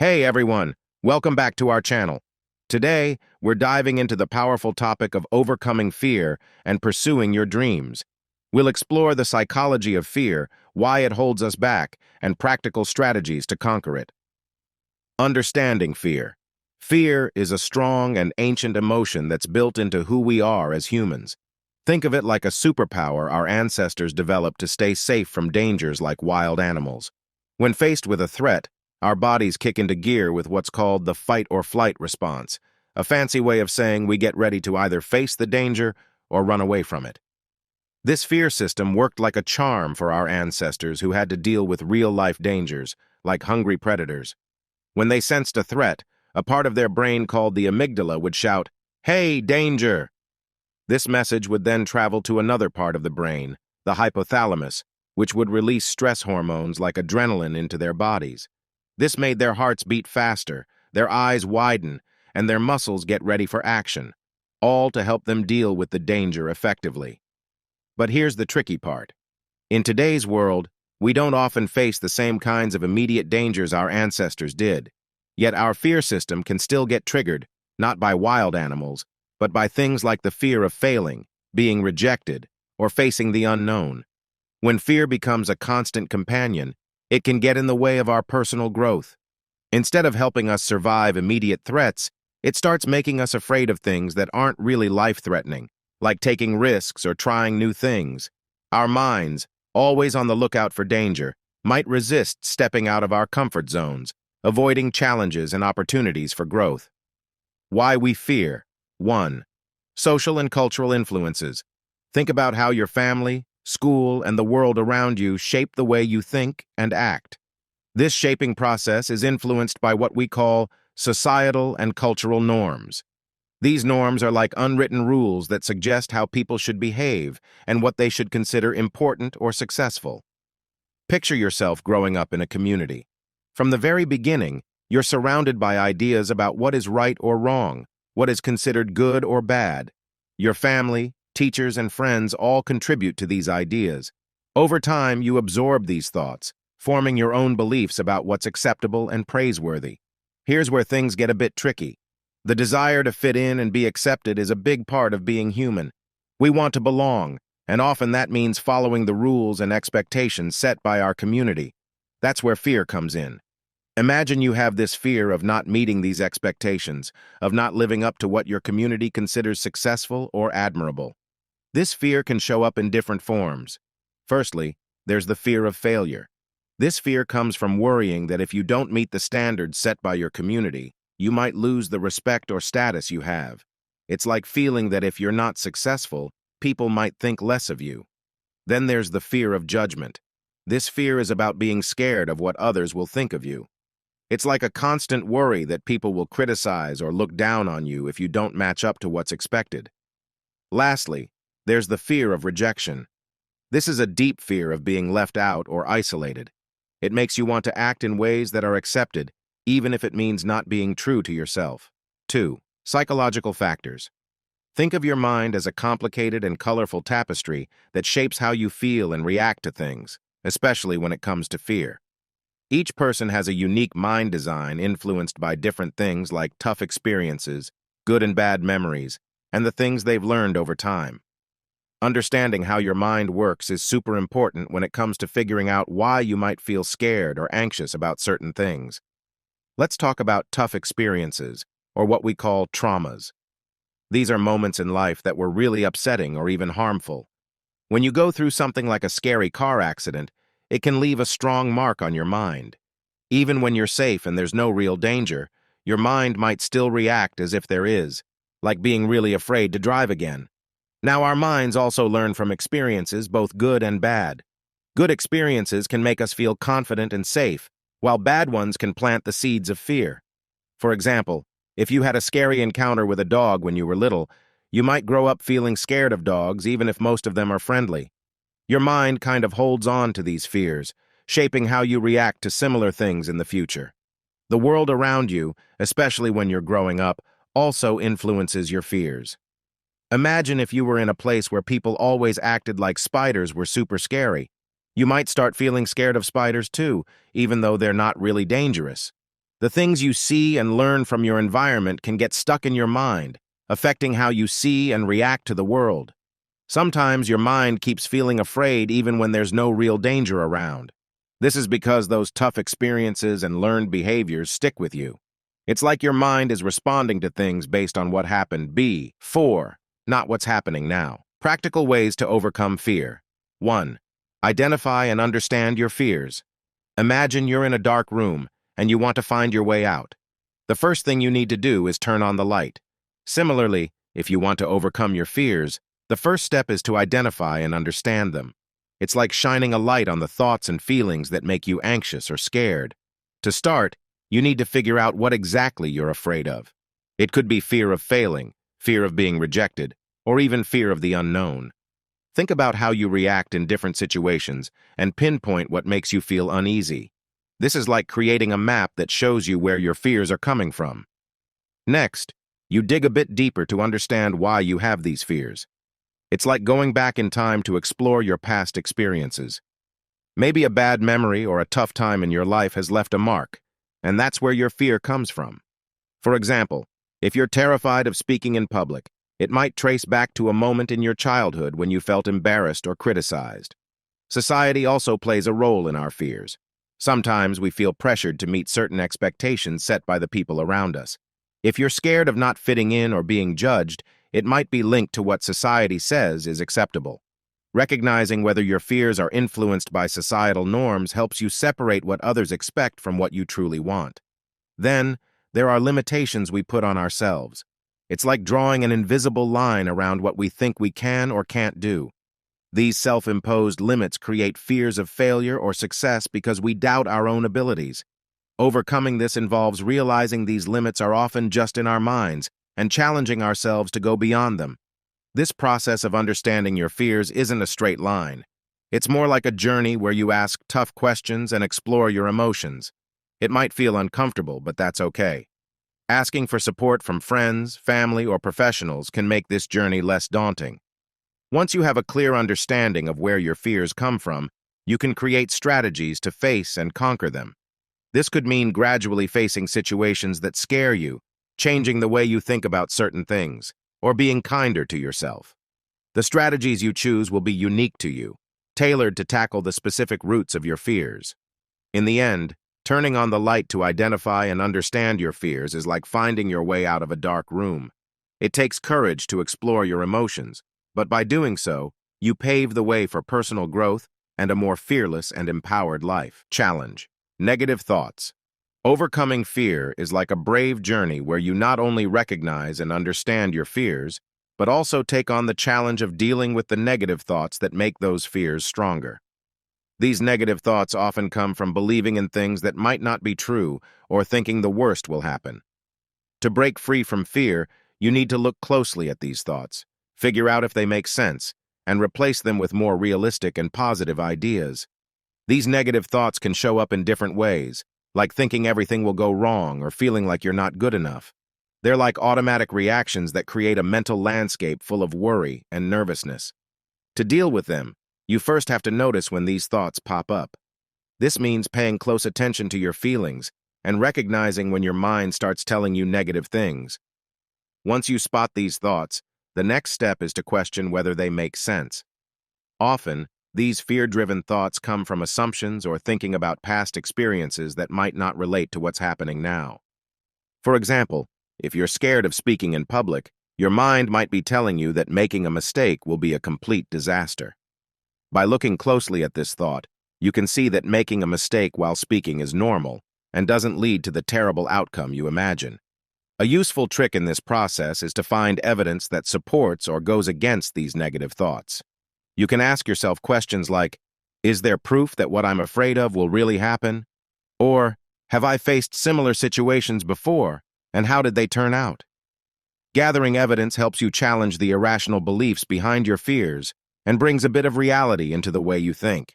Hey everyone, welcome back to our channel. Today, we're diving into the powerful topic of overcoming fear and pursuing your dreams. We'll explore the psychology of fear, why it holds us back, and practical strategies to conquer it. Understanding fear. Fear is a strong and ancient emotion that's built into who we are as humans. Think of it like a superpower our ancestors developed to stay safe from dangers like wild animals. When faced with a threat, our bodies kick into gear with what's called the fight or flight response, a fancy way of saying we get ready to either face the danger or run away from it. This fear system worked like a charm for our ancestors who had to deal with real-life dangers, like hungry predators. When they sensed a threat, a part of their brain called the amygdala would shout, "Hey, danger!" This message would then travel to another part of the brain, the hypothalamus, which would release stress hormones like adrenaline into their bodies. This made their hearts beat faster, their eyes widen, and their muscles get ready for action, all to help them deal with the danger effectively. But here's the tricky part. In today's world, we don't often face the same kinds of immediate dangers our ancestors did. Yet our fear system can still get triggered, not by wild animals, but by things like the fear of failing, being rejected, or facing the unknown. When fear becomes a constant companion, it can get in the way of our personal growth. Instead of helping us survive immediate threats, it starts making us afraid of things that aren't really life-threatening, like taking risks or trying new things. Our minds, always on the lookout for danger, might resist stepping out of our comfort zones, avoiding challenges and opportunities for growth. Why we fear. 1. Social and cultural influences. Think about how your family, school, and the world around you shape the way you think and act. This shaping process is influenced by what we call societal and cultural norms. These norms are like unwritten rules that suggest how people should behave and what they should consider important or successful. Picture yourself growing up in a community. From the very beginning, you're surrounded by ideas about what is right or wrong, what is considered good or bad. Your family, teachers, and friends all contribute to these ideas. Over time, you absorb these thoughts, forming your own beliefs about what's acceptable and praiseworthy. Here's where things get a bit tricky. The desire to fit in and be accepted is a big part of being human. We want to belong, and often that means following the rules and expectations set by our community. That's where fear comes in. Imagine you have this fear of not meeting these expectations, of not living up to what your community considers successful or admirable. This fear can show up in different forms. Firstly, there's the fear of failure. This fear comes from worrying that if you don't meet the standards set by your community, you might lose the respect or status you have. It's like feeling that if you're not successful, people might think less of you. Then there's the fear of judgment. This fear is about being scared of what others will think of you. It's like a constant worry that people will criticize or look down on you if you don't match up to what's expected. Lastly, there's the fear of rejection. This is a deep fear of being left out or isolated. It makes you want to act in ways that are accepted, even if it means not being true to yourself. 2. Psychological factors. Think of your mind as a complicated and colorful tapestry that shapes how you feel and react to things, especially when it comes to fear. Each person has a unique mind design influenced by different things like tough experiences, good and bad memories, and the things they've learned over time. Understanding how your mind works is super important when it comes to figuring out why you might feel scared or anxious about certain things. Let's talk about tough experiences, or what we call traumas. These are moments in life that were really upsetting or even harmful. When you go through something like a scary car accident, it can leave a strong mark on your mind. Even when you're safe and there's no real danger, your mind might still react as if there is, like being really afraid to drive again. Now, our minds also learn from experiences, both good and bad. Good experiences can make us feel confident and safe, while bad ones can plant the seeds of fear. For example, if you had a scary encounter with a dog when you were little, you might grow up feeling scared of dogs even if most of them are friendly. Your mind kind of holds on to these fears, shaping how you react to similar things in the future. The world around you, especially when you're growing up, also influences your fears. Imagine if you were in a place where people always acted like spiders were super scary. You might start feeling scared of spiders too, even though they're not really dangerous. The things you see and learn from your environment can get stuck in your mind, affecting how you see and react to the world. Sometimes your mind keeps feeling afraid even when there's no real danger around. This is because those tough experiences and learned behaviors stick with you. It's like your mind is responding to things based on what happened before, not what's happening now. Practical ways to overcome fear. 1. Identify and understand your fears. Imagine you're in a dark room and you want to find your way out. The first thing you need to do is turn on the light. Similarly, if you want to overcome your fears, the first step is to identify and understand them. It's like shining a light on the thoughts and feelings that make you anxious or scared. To start, you need to figure out what exactly you're afraid of. It could be fear of failing, fear of being rejected, or even fear of the unknown. Think about how you react in different situations and pinpoint what makes you feel uneasy. This is like creating a map that shows you where your fears are coming from. Next, you dig a bit deeper to understand why you have these fears. It's like going back in time to explore your past experiences. Maybe a bad memory or a tough time in your life has left a mark, and that's where your fear comes from. For example, if you're terrified of speaking in public, it might trace back to a moment in your childhood when you felt embarrassed or criticized. Society also plays a role in our fears. Sometimes we feel pressured to meet certain expectations set by the people around us. If you're scared of not fitting in or being judged, it might be linked to what society says is acceptable. Recognizing whether your fears are influenced by societal norms helps you separate what others expect from what you truly want. Then, there are limitations we put on ourselves. It's like drawing an invisible line around what we think we can or can't do. These self-imposed limits create fears of failure or success because we doubt our own abilities. Overcoming this involves realizing these limits are often just in our minds and challenging ourselves to go beyond them. This process of understanding your fears isn't a straight line. It's more like a journey where you ask tough questions and explore your emotions. It might feel uncomfortable, but that's okay. Asking for support from friends, family, or professionals can make this journey less daunting. Once you have a clear understanding of where your fears come from, you can create strategies to face and conquer them. This could mean gradually facing situations that scare you, changing the way you think about certain things, or being kinder to yourself. The strategies you choose will be unique to you, tailored to tackle the specific roots of your fears. In the end, turning on the light to identify and understand your fears is like finding your way out of a dark room. It takes courage to explore your emotions, but by doing so, you pave the way for personal growth and a more fearless and empowered life. Challenge: negative thoughts. Overcoming fear is like a brave journey where you not only recognize and understand your fears, but also take on the challenge of dealing with the negative thoughts that make those fears stronger. These negative thoughts often come from believing in things that might not be true or thinking the worst will happen. To break free from fear, you need to look closely at these thoughts, figure out if they make sense, and replace them with more realistic and positive ideas. These negative thoughts can show up in different ways, like thinking everything will go wrong or feeling like you're not good enough. They're like automatic reactions that create a mental landscape full of worry and nervousness. To deal with them, you first have to notice when these thoughts pop up. This means paying close attention to your feelings and recognizing when your mind starts telling you negative things. Once you spot these thoughts, the next step is to question whether they make sense. Often, these fear-driven thoughts come from assumptions or thinking about past experiences that might not relate to what's happening now. For example, if you're scared of speaking in public, your mind might be telling you that making a mistake will be a complete disaster. By looking closely at this thought, you can see that making a mistake while speaking is normal and doesn't lead to the terrible outcome you imagine. A useful trick in this process is to find evidence that supports or goes against these negative thoughts. You can ask yourself questions like, is there proof that what I'm afraid of will really happen? Or, have I faced similar situations before, and how did they turn out? Gathering evidence helps you challenge the irrational beliefs behind your fears and brings a bit of reality into the way you think.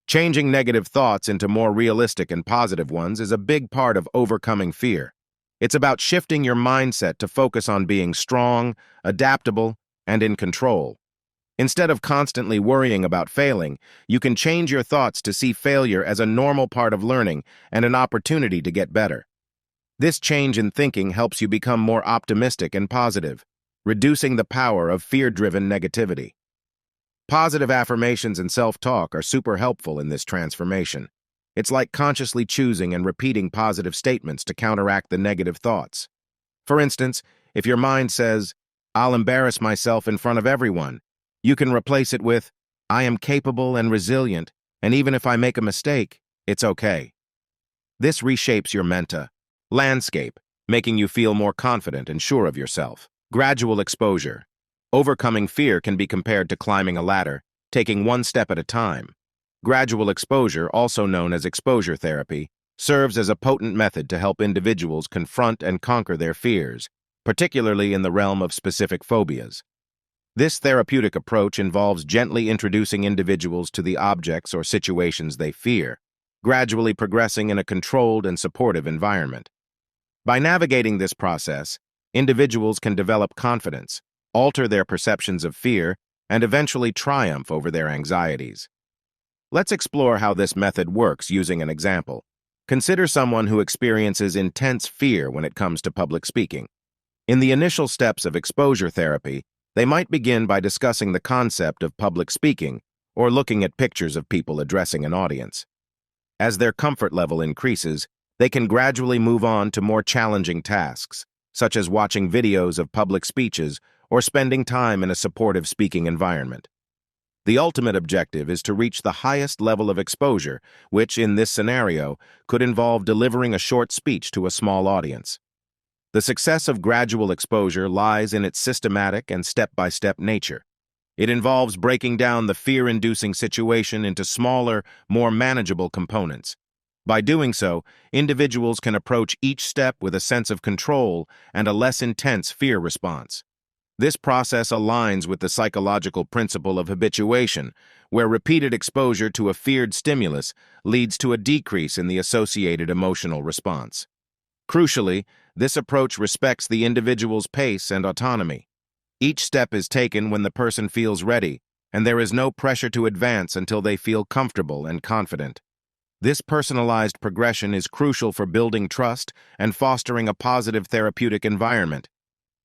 Changing negative thoughts into more realistic and positive ones is a big part of overcoming fear. It's about shifting your mindset to focus on being strong, adaptable, and in control. Instead of constantly worrying about failing, you can change your thoughts to see failure as a normal part of learning and an opportunity to get better. This change in thinking helps you become more optimistic and positive, reducing the power of fear-driven negativity. Positive affirmations and self-talk are super helpful in this transformation. It's like consciously choosing and repeating positive statements to counteract the negative thoughts. For instance, if your mind says, "I'll embarrass myself in front of everyone," you can replace it with, "I am capable and resilient, and even if I make a mistake, it's okay." This reshapes your landscape, making you feel more confident and sure of yourself. Gradual exposure. Overcoming fear can be compared to climbing a ladder, taking one step at a time. Gradual exposure, also known as exposure therapy, serves as a potent method to help individuals confront and conquer their fears, particularly in the realm of specific phobias. This therapeutic approach involves gently introducing individuals to the objects or situations they fear, gradually progressing in a controlled and supportive environment. By navigating this process, individuals can develop confidence, alter their perceptions of fear, and eventually triumph over their anxieties. Let's explore how this method works using an example. Consider someone who experiences intense fear when it comes to public speaking. In the initial steps of exposure therapy, they might begin by discussing the concept of public speaking or looking at pictures of people addressing an audience. As their comfort level increases, they can gradually move on to more challenging tasks, such as watching videos of public speeches or spending time in a supportive speaking environment. The ultimate objective is to reach the highest level of exposure, which, in this scenario, could involve delivering a short speech to a small audience. The success of gradual exposure lies in its systematic and step-by-step nature. It involves breaking down the fear-inducing situation into smaller, more manageable components. By doing so, individuals can approach each step with a sense of control and a less intense fear response. This process aligns with the psychological principle of habituation, where repeated exposure to a feared stimulus leads to a decrease in the associated emotional response. Crucially, this approach respects the individual's pace and autonomy. Each step is taken when the person feels ready, and there is no pressure to advance until they feel comfortable and confident. This personalized progression is crucial for building trust and fostering a positive therapeutic environment.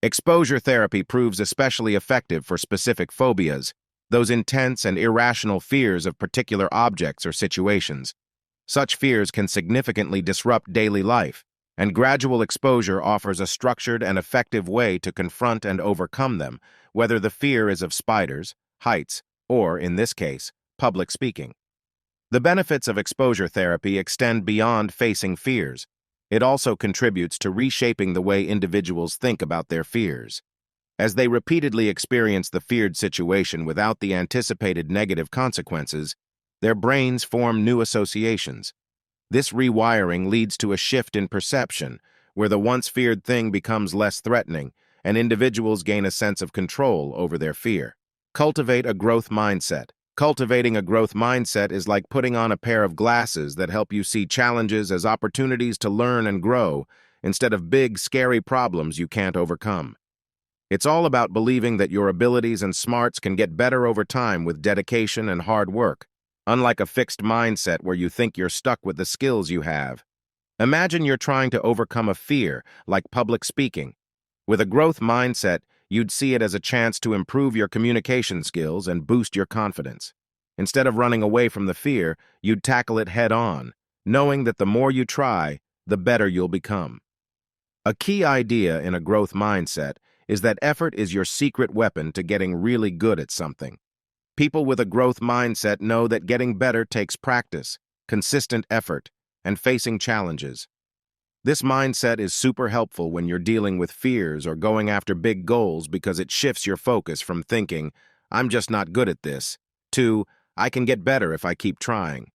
Exposure therapy proves especially effective for specific phobias, those intense and irrational fears of particular objects or situations. Such fears can significantly disrupt daily life, and gradual exposure offers a structured and effective way to confront and overcome them, whether the fear is of spiders, heights, or, in this case, public speaking. The benefits of exposure therapy extend beyond facing fears. It also contributes to reshaping the way individuals think about their fears. As they repeatedly experience the feared situation without the anticipated negative consequences, their brains form new associations. This rewiring leads to a shift in perception, where the once feared thing becomes less threatening, and individuals gain a sense of control over their fear. Cultivate a growth mindset. Cultivating a growth mindset is like putting on a pair of glasses that help you see challenges as opportunities to learn and grow, instead of big, scary problems you can't overcome. It's all about believing that your abilities and smarts can get better over time with dedication and hard work, unlike a fixed mindset where you think you're stuck with the skills you have. Imagine you're trying to overcome a fear, like public speaking. With a growth mindset, you'd see it as a chance to improve your communication skills and boost your confidence. Instead of running away from the fear, you'd tackle it head-on, knowing that the more you try, the better you'll become. A key idea in a growth mindset is that effort is your secret weapon to getting really good at something. People with a growth mindset know that getting better takes practice, consistent effort, and facing challenges. This mindset is super helpful when you're dealing with fears or going after big goals because it shifts your focus from thinking, "I'm just not good at this," to, "I can get better if I keep trying."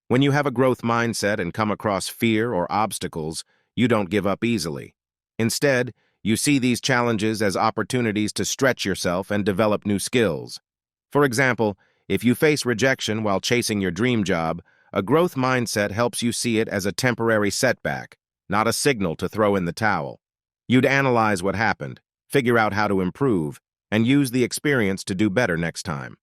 When you have a growth mindset and come across fear or obstacles, you don't give up easily. Instead, you see these challenges as opportunities to stretch yourself and develop new skills. For example, if you face rejection while chasing your dream job, a growth mindset helps you see it as a temporary setback, not a signal to throw in the towel. You'd analyze what happened, figure out how to improve, and use the experience to do better next time.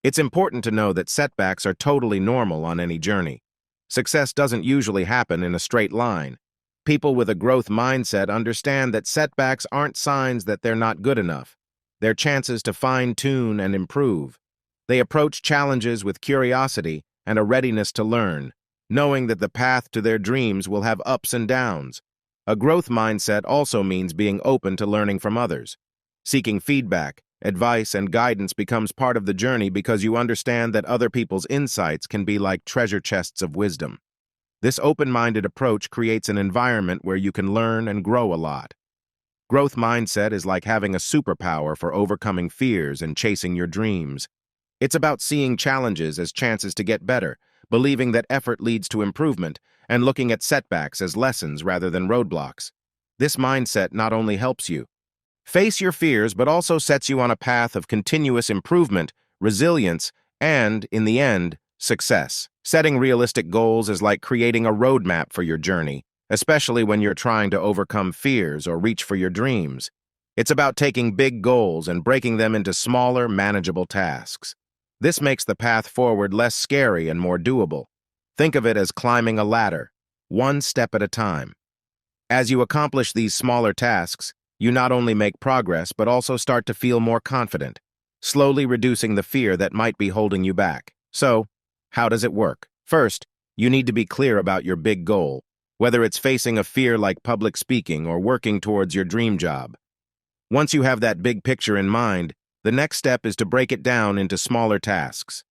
It's important to know that setbacks are totally normal on any journey. Success doesn't usually happen in a straight line. People with a growth mindset understand that setbacks aren't signs that they're not good enough. They're chances to fine-tune and improve. They approach challenges with curiosity and a readiness to learn, knowing that the path to their dreams will have ups and downs. A growth mindset also means being open to learning from others. Seeking feedback, advice, and guidance becomes part of the journey because you understand that other people's insights can be like treasure chests of wisdom. This open-minded approach creates an environment where you can learn and grow a lot. Growth mindset is like having a superpower for overcoming fears and chasing your dreams. It's about seeing challenges as chances to get better, believing that effort leads to improvement, and looking at setbacks as lessons rather than roadblocks. This mindset not only helps you face your fears, but also sets you on a path of continuous improvement, resilience, and, in the end, success. Setting realistic goals is like creating a roadmap for your journey, especially when you're trying to overcome fears or reach for your dreams. It's about taking big goals and breaking them into smaller, manageable tasks. This makes the path forward less scary and more doable. Think of it as climbing a ladder, one step at a time. As you accomplish these smaller tasks, you not only make progress but also start to feel more confident, slowly reducing the fear that might be holding you back. So, how does it work? First, you need to be clear about your big goal, whether it's facing a fear like public speaking or working towards your dream job. Once you have that big picture in mind, the next step is to break it down into smaller tasks.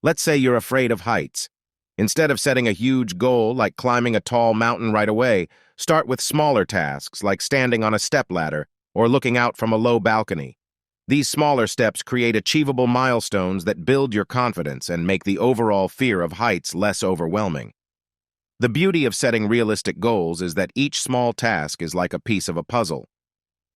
Let's say you're afraid of heights. Instead of setting a huge goal like climbing a tall mountain right away, start with smaller tasks like standing on a stepladder or looking out from a low balcony. These smaller steps create achievable milestones that build your confidence and make the overall fear of heights less overwhelming. The beauty of setting realistic goals is that each small task is like a piece of a puzzle.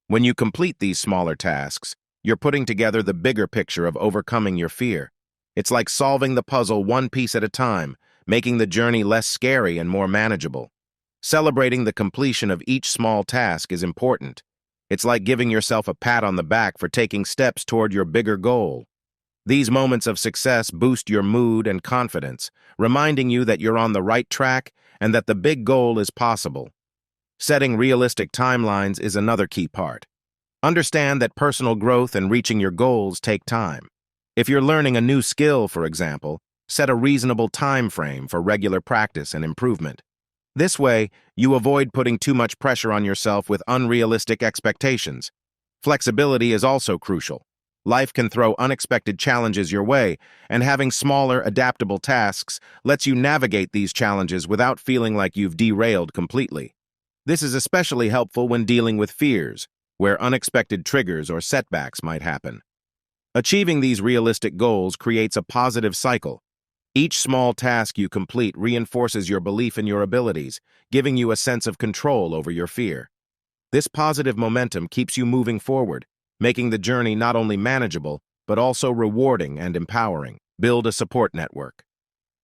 When you complete these smaller tasks, you're putting together the bigger picture of overcoming your fear. It's like solving the puzzle one piece at a time, making the journey less scary and more manageable. Celebrating the completion of each small task is important. It's like giving yourself a pat on the back for taking steps toward your bigger goal. These moments of success boost your mood and confidence, reminding you that you're on the right track and that the big goal is possible. Setting realistic timelines is another key part. Understand that personal growth and reaching your goals take time. If you're learning a new skill, for example, set a reasonable time frame for regular practice and improvement. This way, you avoid putting too much pressure on yourself with unrealistic expectations. Flexibility is also crucial. Life can throw unexpected challenges your way, and having smaller, adaptable tasks lets you navigate these challenges without feeling like you've derailed completely. This is especially helpful when dealing with fears, where unexpected triggers or setbacks might happen. Achieving these realistic goals creates a positive cycle. Each small task you complete reinforces your belief in your abilities, giving you a sense of control over your fear. This positive momentum keeps you moving forward, making the journey not only manageable, but also rewarding and empowering. Build a support network.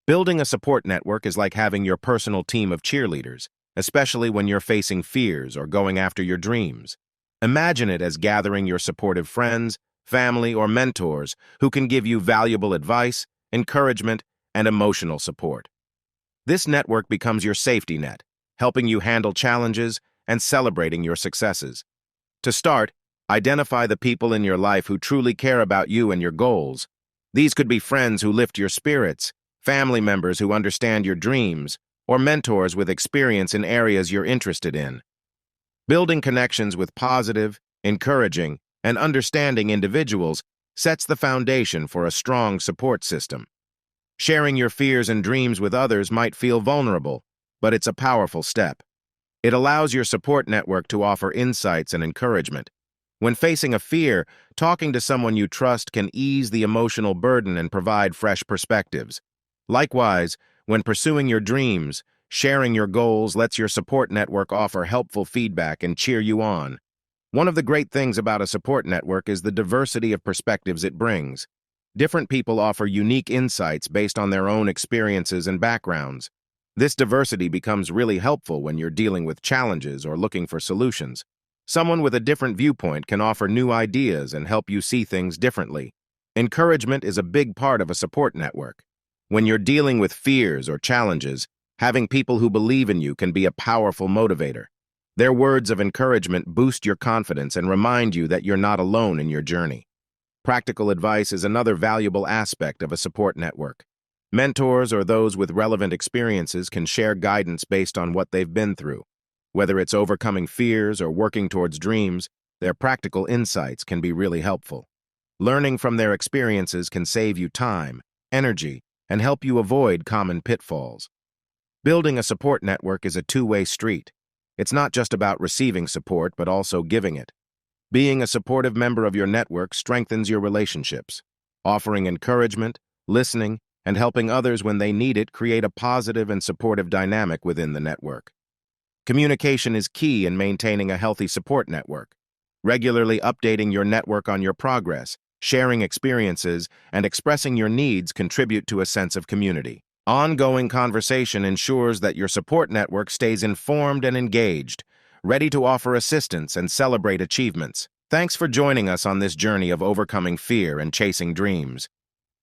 Building a support network is like having your personal team of cheerleaders, especially when you're facing fears or going after your dreams. Imagine it as gathering your supportive friends, family, or mentors who can give you valuable advice, encouragement, and emotional support. This network becomes your safety net, helping you handle challenges and celebrating your successes. To start, identify the people in your life who truly care about you and your goals. These could be friends who lift your spirits, family members who understand your dreams, or mentors with experience in areas you're interested in. Building connections with positive, encouraging, and understanding individuals sets the foundation for a strong support system. Sharing your fears and dreams with others might feel vulnerable, but it's a powerful step. It allows your support network to offer insights and encouragement. When facing a fear, talking to someone you trust can ease the emotional burden and provide fresh perspectives. Likewise, when pursuing your dreams, sharing your goals lets your support network offer helpful feedback and cheer you on. One of the great things about a support network is the diversity of perspectives it brings. Different people offer unique insights based on their own experiences and backgrounds. This diversity becomes really helpful when you're dealing with challenges or looking for solutions. Someone with a different viewpoint can offer new ideas and help you see things differently. Encouragement is a big part of a support network. When you're dealing with fears or challenges, Having people who believe in you can be a powerful motivator. Their words of encouragement boost your confidence and remind you that you're not alone in your journey. Practical advice is another valuable aspect of a support network. Mentors or those with relevant experiences can share guidance based on what they've been through. Whether it's overcoming fears or working towards dreams, their practical insights can be really helpful. Learning from their experiences can save you time, energy, and help you avoid common pitfalls. Building a support network is a two-way street. It's not just about receiving support, but also giving it. Being a supportive member of your network strengthens your relationships. Offering encouragement, listening, and helping others when they need it create a positive and supportive dynamic within the network. Communication is key in maintaining a healthy support network. Regularly updating your network on your progress, sharing experiences, and expressing your needs contribute to a sense of community. Ongoing conversation ensures that your support network stays informed and engaged, ready to offer assistance and celebrate achievements. Thanks for joining us on this journey of overcoming fear and chasing dreams.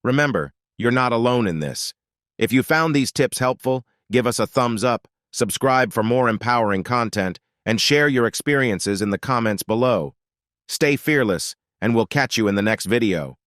Remember, you're not alone in this. If you found these tips helpful, give us a thumbs up, subscribe for more empowering content, and share your experiences in the comments below. Stay fearless, and we'll catch you in the next video.